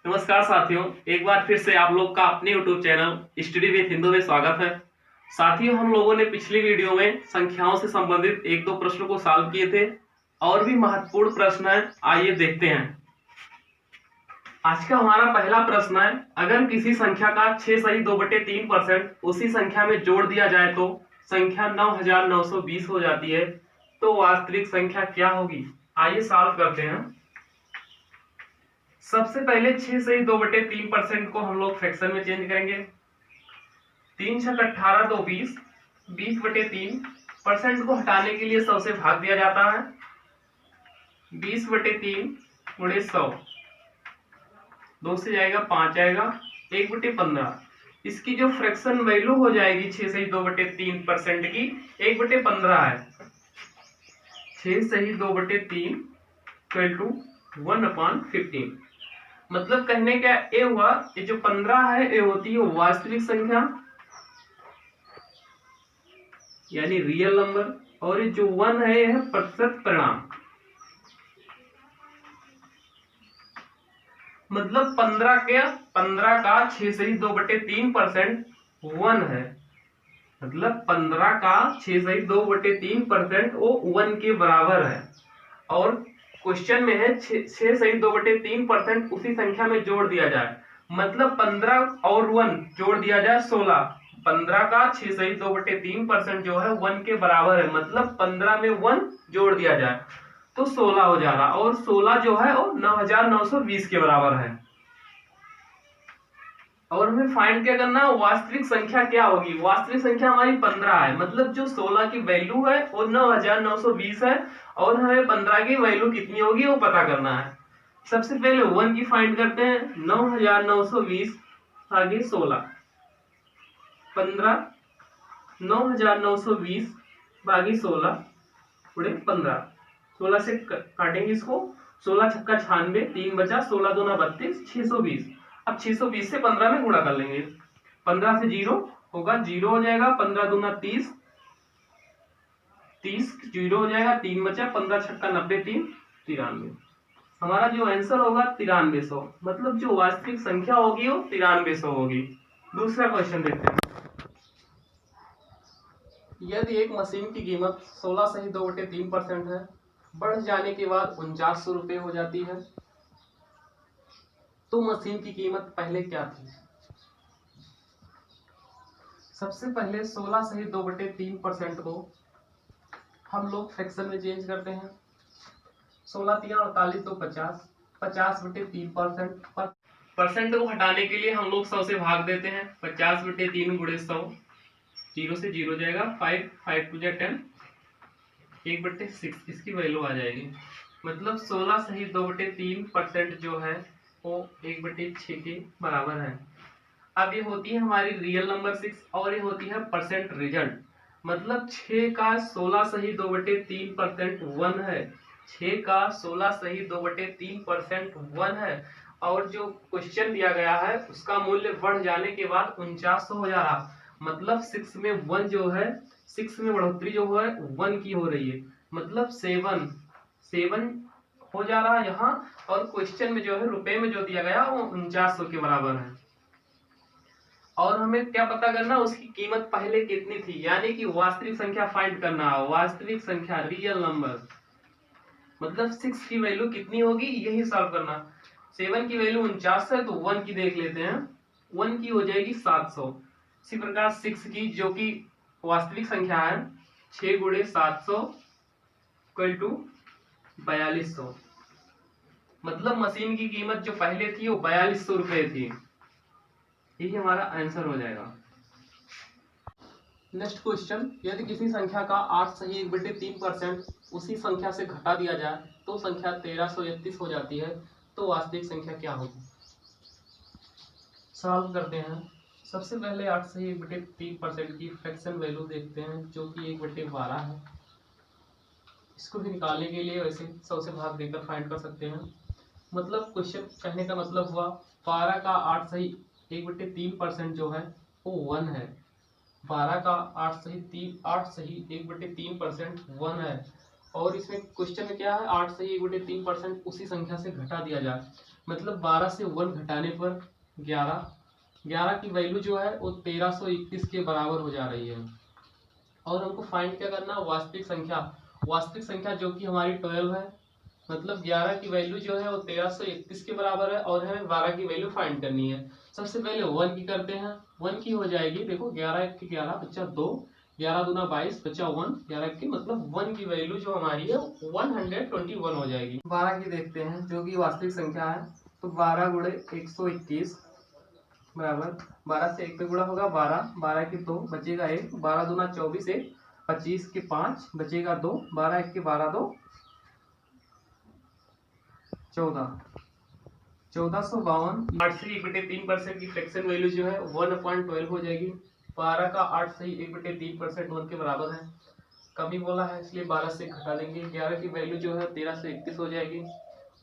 नमस्कार साथियों, एक बार फिर से आप लोग का अपने YouTube channel study with Hindu में स्वागत है। साथियों, हम लोगों ने पिछली वीडियो में संख्याओं से संबंधित एक दो प्रश्नों को सॉल्व किए थे और भी महत्वपूर्ण प्रश्न है, आइए देखते हैं। आज का हमारा पहला प्रश्न है, अगर किसी संख्या का 6 सही 2/3% उसी संख्या में जोड़ दिया जाए तो संख्या 9920 हो जाती है, तो वास्तविक संख्या क्या होगी? आइए सॉल्व करते हैं। सबसे पहले 6 सही 2/3% को हम लोग फ्रैक्शन में चेंज करेंगे। 3 छक 18 2 20, 20/3 को हटाने के लिए 100 से भाग दिया जाता है। 20/3 गुणे 100, 2 से जाएगा 5 आएगा, 1/15। इसकी जो फ्रैक्शन वैल्यू हो जाएगी 6 सही 2/3% की 1/15 है। 6 सही 2/3 इक्वल टू 1/15। मतलब कहने का ए हुआ, ये जो 15 है ये होती है वास्तविक संख्या यानी रियल नंबर, और ये जो 1 है यह है प्रतिशत परिणाम। मतलब 15 का 6 सही 2/3% 1 है। मतलब 15 का 6 सही 2/3% वो 1 के बराबर है। और क्वेश्चन में है 6 सही 2/3% उसी संख्या में जोड़ दिया जाए। मतलब 15 और 1 जोड़ दिया जाए 16। 15 का 6 सही 2/3% जो है 1 के बराबर है। मतलब 15 में 1 जोड़ दिया जाए तो 16 हो जा रहा, और 16 जो है वो 9920 के बराबर है। और हमें फाइंड क्या करना है, वास्तविक संख्या क्या होगी? वास्तविक संख्या हमारी 15 है। मतलब जो 16 की वैल्यू है वो 9920 है, और हमें 15 की वैल्यू कितनी होगी वो पता करना है। सबसे पहले 1 की फाइंड करते हैं। 9920 आगे 16, 15 9920 भागी 16 गुणे 15। 16 से काटेंगे इसको, 16 छक्का 96, 3 बचा, 16 दूना 32, 620। अब 620 से 15 में गुणा कर लेंगे। 15 से 0 होगा, 0 हो जाएगा। 15 दूना 30, 30 0 हो जाएगा, 3 बचा, 15 छक्का 90, 3 93। हमारा जो आंसर होगा 9300। मतलब जो वास्तविक संख्या होगी वो 9300 होगी। दूसरा क्वेश्चन देखते हैं। यदि एक मशीन की कीमत 16 सही 2/3% है, बढ़ जाने के बाद 4900 रुपये हो जाती है, तो मशीन की कीमत पहले क्या थी? सबसे पहले 16 सही 2/3% को हम लोग फ्रैक्शन में चेंज करते हैं। 16 3 48 तो 50, 50/3%। परसेंट को हटाने के लिए हम लोग 100 से भाग देते हैं। 50/3 गुणे 100, 0 से 0 जाएगा, 5 5 2 10, 1/6 इसकी वैल्यू आ जाएगी। मतलब 16 सही 2/3% जो है वो 1/6 के बराबर है। अब ये होती है हमारी रियल नंबर 6, और ये होती है परसेंट रिजल्ट। मतलब 6 का 16 सही 2/3% 1 है। 6 का 16 सही 2/3% 1 है, और जो क्वेश्चन दिया गया है उसका मूल्य बढ़ जाने के बाद 4900 हो जा रहा। मतलब 6 में 1 जो है, 6 में बढ़ोतरी जो है 1 की हो रही है। मतलब 7 हो जा रहा है यहाँ, और क्वेश्चन में जो है रुपए में जो दिया गया वो 4900 के बराबर है। और हमें क्या पता करना, उसकी कीमत पहले कितनी थी, यानी कि वास्तविक संख्या फाइंड करना है। वास्तविक संख्या रियल नंबर, मतलब 6 की वैल्यू कितनी होगी यही सॉल्व करना। 7 की वैल्यू 49 है, तो 1 की देख लेते हैं। 1 की हो जाएगी 700। इसी प्रकार 6 की जो कि वास्तविक संख्या है, 6 गुणे 700 इक्वल टू 4200। मतलब मशीन की कीमत जो पहले थी वो 4200 रुपए थी। यही हमारा आंसर हो जाएगा। नेक्स्ट क्वेश्चन, यदि किसी संख्या का 8 सही 1/3% उसी संख्या से घटा दिया जाए तो संख्या 1331 हो जाती है, तो वास्तविक संख्या क्या होगी? सॉल्व करते हैं। सबसे पहले 8 सही 1/3% की फ्रैक्शन वैल्यू देखते हैं, जो कि 1/12 है। इसको भी निकालने के लिए वैसे 100 से भाग देकर फाइंड कर सकते हैं। मतलब क्वेश्चन कहने का मतलब हुआ 12 का 8 सही 1/3% जो है वो 1 है। 12 का 8 सही 1/3% 1 है। और इसमें क्वेश्चन में क्या है, 8 सही 1/3% उसी संख्या से घटा दिया जाए। मतलब 12 से 1 घटाने पर 11, 11 की वैल्यू जो है वो 1321 के बराबर हो जा रही है। और हमको फाइंड क्या करना, वास्तविक संख्या, वास्तविक संख्या जो कि हमारी 12 है, मतलब 11 की वैल्यू जो है वो 1331 के बराबर है और हमें 12 की वैल्यू फाइंड करनी है। सबसे पहले 1 की करते हैं, 1 की हो जाएगी, देखो 11 1 के 11 बच्चा 2, 11 दूना 22 बच्चा 1, 11 की मतलब 1 की वैल्यू जो हमारी है 121 हो जाएगी। 12 की देखते हैं जो कि वास्तविक संख्या है, तो 12 गुणे 121 बराबर 12 से 1 पे गुणा होगा 12, 12 के 2 बचेगा 1, 12 दूना 24 1, 25 के 5 बचेगा 2, 12 1 के 12 2 14, 1452। 8 से 1/3% की फ्रैक्शन वैल्यू जो है 1/12 हो जाएगी। 12 का 8 से 1/3% 1 के बराबर है, कमी बोला है इसलिए 12 से घटा देंगे। 11 की वैल्यू जो है 1331 हो जाएगी।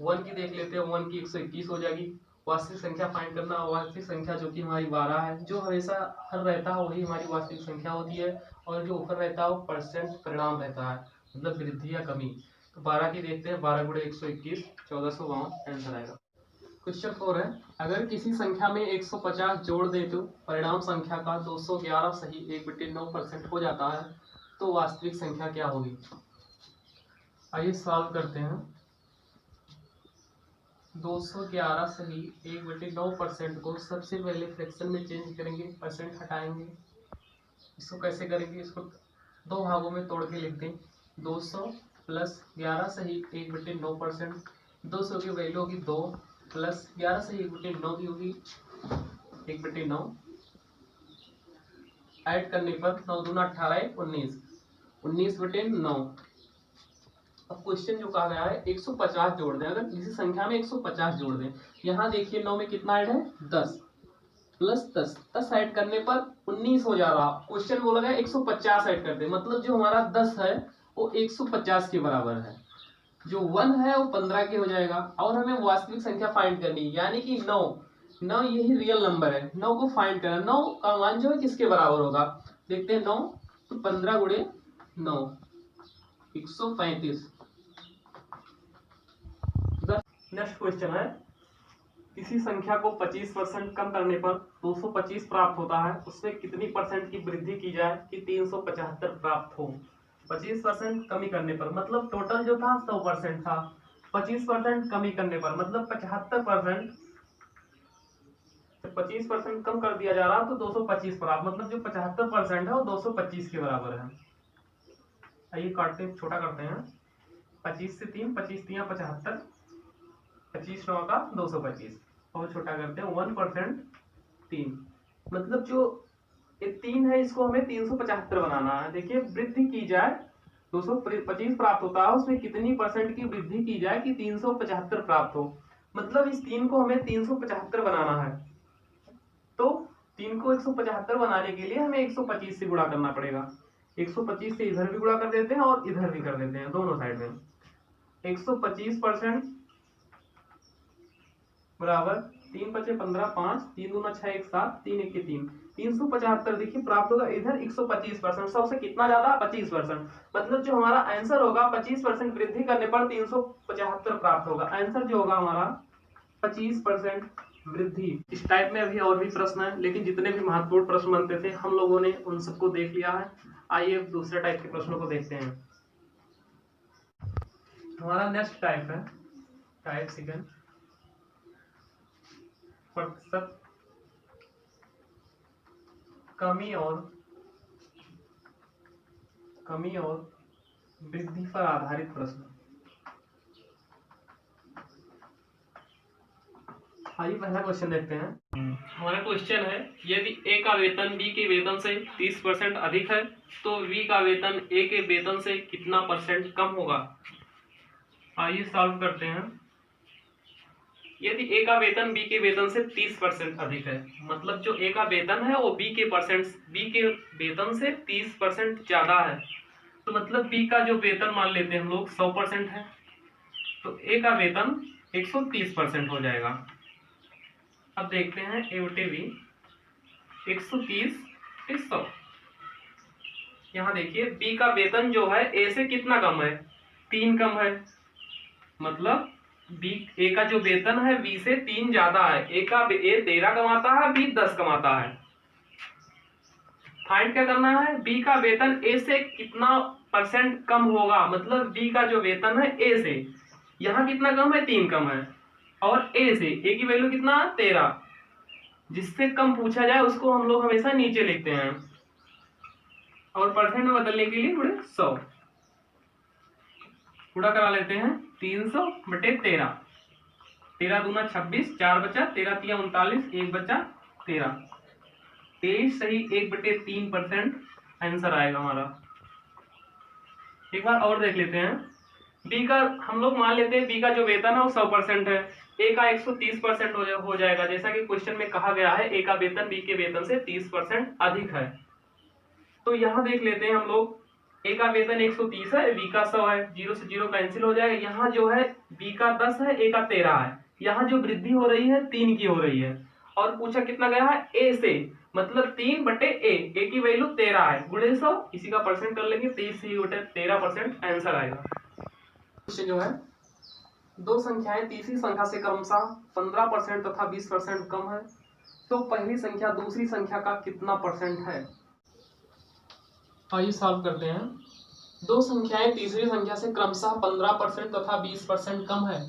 1 की देख लेते हैं, 1 की 121 हो जाएगी। वास्तविक संख्या फाइंड करना, वास्तविक संख्या जो कि हमारी 12 है, जो हमेशा हर रहता है वही हमारी वास्तविक संख्या होती है, और जो ऊपर रहता है वो परसेंट परिणाम रहता है, मतलब वृद्धि या कमी। तो 12 की देखते हैं, 12 गुणे 121 1452 आंसर आएगा। क्वेश्चन 4 है, अगर किसी संख्या में 150 जोड़ दे तो परिणाम संख्या का 211 सही 1/9% हो जाता है, तो वास्तविक संख्या क्या होगी। आइए सॉल्व करते हैं। 211 सही 1/9% को सबसे पहले फ्रैक्शन में चेंज करेंगे, परसेंट हटाएंगे। इसको कैसे करेंगे, इसको दो भागों में तोड़ के लिख दें। 200 प्लस 11 सही 1/9%, 200 की वैल्यू होगी 2 प्लस 11 सही 1/9 की होगी 1/9, ऐड करने पर 9 दूना 18 19, 19/9। अब क्वेश्चन जो कहा गया है 150 जोड़ दें, अगर किसी संख्या में 150 जोड़ दें, यहाँ देखिए 9 में कितना ऐड है 10 प्लस 10, 10 ऐड करने पर 19 हो जा रहा। क्वेश्चन बोला गया 150 ऐड कर दे, मतलब जो हमारा 10 है वो 150 के बराबर है, जो 1 है वो 15 के हो जाएगा, और हमें वास्तविक संख्या फाइंड करनी है, यानी कि 9 9 यही रियल नंबर है, 9 को फाइंड करना। 9 का मान जो है किसके बराबर होगा, देखते हैं 9 तो 15 गुणे 9 135। नेक्स्ट क्वेश्चन है, किसी संख्या को 25% कम करने पर 225 प्राप्त होता है, उसमें कितनी परसेंट की वृद्धि की जाए कि 375 प्राप्त हो। 25% कमी करने पर, मतलब टोटल जो था 100% था, 25% कमी करने पर मतलब 75%, 25% कम कर दिया जा रहा तो 225 प्राप्त, मतलब जो 75% है वो 225 के बराबर है। आइए काटते छोटा करते हैं, 25 से 3, 25 3 75, 25 9 का 225, और छोटा करते हैं 1% 3, मतलब जो ये 3 है इसको हमें 375 बनाना है। देखिए वृद्धि की जाए, 225 प्राप्त होता है, उसमें कितनी परसेंट की वृद्धि की जाए कि 375 प्राप्त हो, मतलब इस 3 को हमें 375 बनाना है। तो 3 को 175 बनाने के लिए हमें 125 से गुणा करना पड़ेगा। 125 से इधर भी गुणा कर देते हैं और इधर भी कर देते हैं, दोनों साइड में। 125% बराबर 3 5 15 5, 3 दूना 6 1 7, 3 1 3, 375 देखिए प्राप्त होगा इधर 125%, सबसे कितना ज्यादा 25%, मतलब जो हमारा आंसर होगा 25% वृद्धि करने पर 375 प्राप्त होगा। आंसर जो होगा हमारा 25% वृद्धि। इस टाइप में अभी और भी प्रश्न है, लेकिन जितने भी महत्वपूर्ण प्रश्न बनते थे हम लोगों ने उन सबको देख लिया है। आइए दूसरे टाइप के प्रश्नों को देखते हैं। हमारा नेक्स्ट टाइप है टाइप सेकंड, प्रतिशत कमी और वृद्धि पर आधारित प्रश्न। आइए पहला क्वेश्चन देखते हैं। हमारा क्वेश्चन है, यदि ए का वेतन बी के वेतन से 30% अधिक है तो बी का वेतन ए के वेतन से कितना परसेंट कम होगा। आइए सॉल्व करते हैं। यदि ए का वेतन बी के वेतन से 30% अधिक है, मतलब जो ए का वेतन है वो बी के वेतन से 30% ज्यादा है, तो मतलब बी का जो वेतन मान लेते हैं हम लोग 100% है, तो ए का वेतन 130% हो जाएगा। अब देखते हैं ए बटे बी, 130 100। यहाँ देखिए बी का वेतन जो है ए से कितना कम है, 3 कम है, मतलब बी, ए का जो वेतन है बी से 3 ज्यादा है। ए 13 कमाता है, बी 10 कमाता है। फाइंड क्या करना है, बी का वेतन ए से कितना परसेंट कम होगा, मतलब बी का जो वेतन है ए से, यहाँ कितना कम है, 3 कम है, और ए से, ए की वैल्यू कितना, 13, जिससे कम पूछा जाए उसको हम लोग हमेशा नीचे लिखते हैं, और परसेंट में बदलने के लिए थोड़े 100 पूरा करा लेते हैं। 300 बटे 13, 13 दूना 26, 4 बचा, 13 तिया 39, 1 बचा 13, 23 सही 1/3% आंसर आएगा हमारा। एक बार और देख लेते हैं, बी का हम लोग मान लेते हैं बी का जो वेतन है वो 100% है, ए का 130% हो जाएगा, जैसा कि क्वेश्चन में कहा गया है ए का वेतन बी के वेतन से 30% अधिक है। तो यहाँ देख लेते हैं हम लोग, ए का वेतन 130 है, बी का 100 है, 0 से 0 कैंसिल हो जाएगा। यहाँ जो है बी का 10 है, ए का 13 है, यहाँ जो वृद्धि हो रही है 3 की हो रही है, और पूछा कितना गया है, ए से, मतलब 3 बटे ए की वैल्यू 13 है, गुणे 100, इसी का परसेंट कर लेंगे, 30 बटे 13% आंसर आएगा। क्वेश्चन जो है, दो संख्याएं तीसरी संख्या से क्रमशः 15% तथा 20% कम है, तो पहली संख्या दूसरी संख्या का कितना परसेंट है। आइए सॉल्व करते हैं। दो संख्याएं तीसरी संख्या से क्रमशः 15% तथा 20% कम है।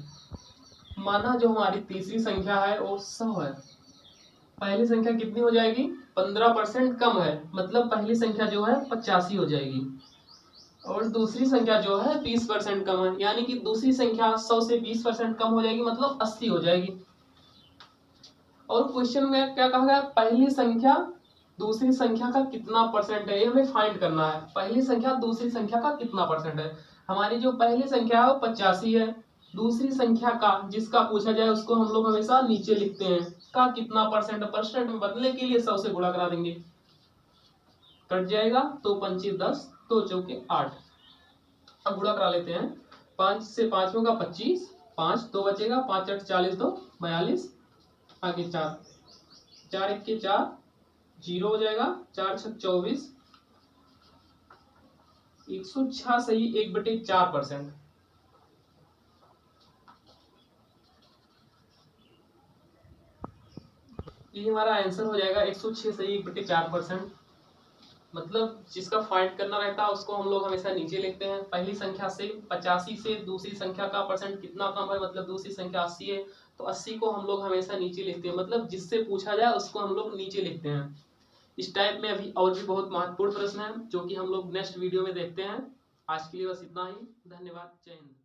माना जो हमारी तीसरी संख्या है वो 100 है, पहली संख्या कितनी हो जाएगी, 15% कम है, मतलब पहली संख्या जो है 85 हो जाएगी, और दूसरी संख्या जो है 20% कम है, यानी कि दूसरी संख्या 100 से 20% कम हो जाएगी, मतलब 80 हो जाएगी। और क्वेश्चन में क्या कहा गया, पहली संख्या दूसरी संख्या का कितना परसेंट है, ये हमें फाइंड करना है। पहली संख्या दूसरी संख्या का कितना परसेंट है, हमारी जो पहली संख्या है वो 85 है, दूसरी संख्या का जिसका पूछा जाए उसको हम लोग हमेशा नीचे लिखते हैं, का कितना परसेंट, परसेंट में बदलने के लिए 100 से गुणा करा देंगे, कट जाएगा, तो 5 10, 2 चौके 8, अब गुणा करा लेते हैं। 5 से 5 होगा 25, 5 2 बचेगा, 5 8 40, 2 42, आगे 4 4 1 के 4, 0 हो जाएगा, 4 6 24, 106 सही 1/4%। ये हमारा आंसर हो जाएगा 106 सही 1/4%। मतलब जिसका फाइंड करना रहता है उसको हम लोग हमेशा नीचे लिखते हैं। पहली संख्या से 85 से दूसरी संख्या का परसेंट कितना कम है, मतलब दूसरी संख्या 80 है, तो 80 को हम लोग हमेशा नीचे लिखते हैं, मतलब जिससे पूछा जाए उसको हम लोग नीचे लिखते हैं। इस टाइप में अभी और भी बहुत महत्वपूर्ण प्रश्न है जो कि हम लोग नेक्स्ट वीडियो में देखते हैं। आज के लिए बस इतना ही, धन्यवाद, जय हिंद।